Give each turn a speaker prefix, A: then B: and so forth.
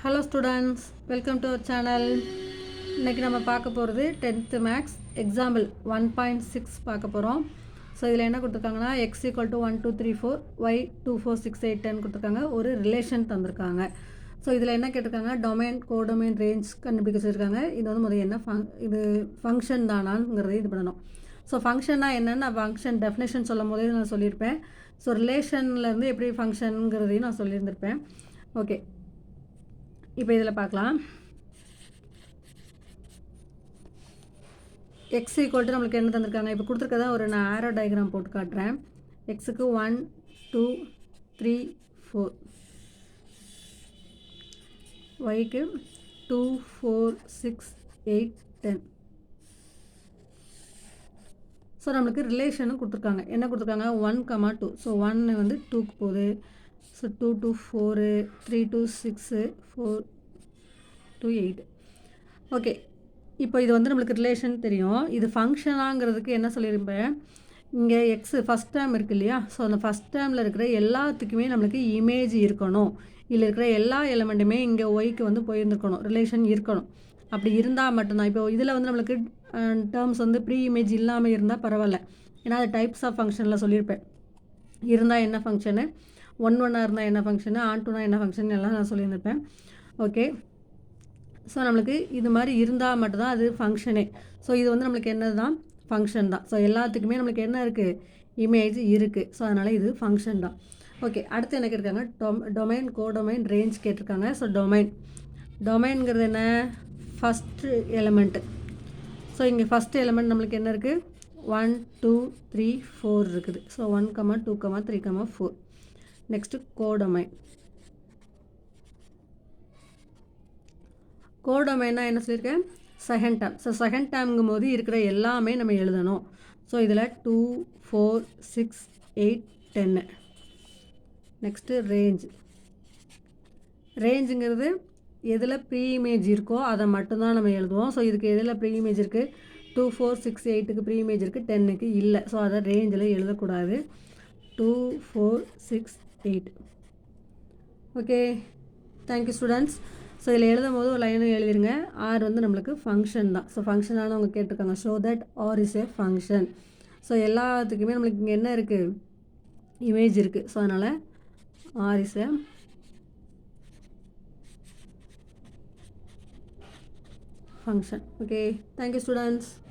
A: Hello students, welcome to our channel. இன்றைக்கி நம்ம பார்க்க போகிறது 10th மேக்ஸ் எக்ஸாம்பிள் 1.6 பார்க்க போகிறோம். ஸோ இதில் என்ன கொடுத்துருக்காங்கன்னா x = 1 2 3 4 y 2 4 6 8 10 கொடுத்துருக்காங்க. ஒரு ரிலேஷன் தந்திருக்காங்க. ஸோ இதில் என்ன கேட்டிருக்காங்க, டொமைன் கோடொமைன் ரேஞ்ச் கண்டுபிடிக்க சொல்லியிருக்காங்க. இது வந்து முதல்ல என்ன இது ஃபங்க்ஷன் தானாங்கிறத இது பண்ணணும். ஸோ ஃபங்க்ஷன்னா என்னென்னு நான் ஃபங்க்ஷன் டெஃபினேஷன் சொல்லும் போதே நான் சொல்லியிருப்பேன். ஸோ ரிலேஷன்லேருந்து எப்படி ஃபங்க்ஷனுங்கிறதையும் நான் சொல்லியிருந்திருப்பேன். ஓகே, இப்போ இதில் பார்க்கலாம். எக்ஸ் ஈக்குவல் டு நம்மளுக்கு என்ன தந்திருக்காங்க, இப்போ கொடுத்துருக்கதான் ஒரு நான் ஆரோ டயக்ராம் போட்டு காட்டுறேன். எக்ஸுக்கு 1 2 3 4, ஒய்க்கு 2 4 6 8 10. ஸோ நம்மளுக்கு ரிலேஷனும் கொடுத்துருக்காங்க. என்ன கொடுத்துருக்காங்க, 1 2. ஸோ 1 வந்து 2க்கு போகுது. So 2 to 4, 3 to 6, 4 to 8. Okay, இப்போ இது வந்து நம்மளுக்கு ரிலேஷன் தெரியும். இது ஃபங்க்ஷனாங்கிறதுக்கு என்ன சொல்லியிருப்பேன், இங்கே எக்ஸு ஃபஸ்ட் டேர்ம் இருக்குது இல்லையா. ஸோ அந்த ஃபஸ்ட் டேர்மில் இருக்கிற எல்லாத்துக்குமே நம்மளுக்கு இமேஜ் இருக்கணும். இதில் இருக்கிற எல்லா எலமெண்ட்டுமே இங்கே ஒய்க்கு வந்து போயிருந்துருக்கணும், ரிலேஷன் இருக்கணும். அப்படி இருந்தால் மட்டும்தான். இப்போ இதில் வந்து நம்மளுக்கு டேர்ம்ஸ் வந்து ப்ரீ இமேஜ் இல்லாமல் இருந்தால் பரவாயில்ல. ஏன்னா அது டைப்ஸ் ஆஃப் ஃபங்க்ஷனில் சொல்லியிருப்பேன். இருந்தால் என்ன ஃபங்க்ஷனு, 1 1 இருந்தால் என்ன ஃபங்க்ஷனு, ஆன் டூனா என்ன ஃபங்க்ஷன் எல்லாம் நான் சொல்லியிருந்திருப்பேன். ஓகே, ஸோ நம்மளுக்கு இது மாதிரி இருந்தால் மட்டும்தான் அது ஃபங்க்ஷனே. ஸோ இது வந்து நம்மளுக்கு என்னது தான், ஃபங்க்ஷன் தான். ஸோ எல்லாத்துக்குமே நம்மளுக்கு என்ன இருக்குது, இமேஜ் இருக்குது. ஸோ அதனால் இது ஃபங்க்ஷன் தான். ஓகே, அடுத்து என்ன கேட்டிருக்காங்க, டொமைன் கோடொமைன் ரேஞ்ச் கேட்டிருக்காங்க. ஸோ டொமைன்ங்கிறது என்ன, ஃபஸ்ட்டு எலமெண்ட்டு. ஸோ இங்கே ஃபஸ்ட்டு எலமெண்ட் நம்மளுக்கு என்ன இருக்குது, 1 2 3 4 இருக்குது. ஸோ 1 2 3 4. நெக்ஸ்ட்டு கோடொமைன்னா என்ன சொல்லியிருக்கேன், செகண்ட் டேர்ம். ஸோ செகண்ட் டேர்ம்ங்கும் போது இருக்கிற எல்லாமே நம்ம எழுதணும். ஸோ இதில் 2 4 6 8 10. நெக்ஸ்ட்டு ரேஞ்சுங்கிறது எதில் ப்ரீ இமேஜ் இருக்கோ அதை மட்டும்தான் நம்ம எழுதுவோம். ஸோ இதுக்கு எதில் ப்ரீ இமேஜ் இருக்குது, 2 4 6 8க்கு ப்ரீ இமேஜ் இருக்குது, 10க்கு இல்லை. ஸோ அதை ரேஞ்சில் எழுதக்கூடாது. 2 4 6 8. Okay, thank you students. ஸோ இதில் எழுதும் போது ஒரு லைனும் எழுதிருங்க. ஆர் வந்து நம்மளுக்கு ஃபங்க்ஷன் தான். ஸோ ஃபங்க்ஷனான அவங்க கேட்டிருக்காங்க, show that R is a function. So எல்லாத்துக்குமே நம்மளுக்கு இங்கே என்ன இருக்குது, இமேஜ் இருக்குது. ஸோ அதனால் R is a function. Okay, thank you students.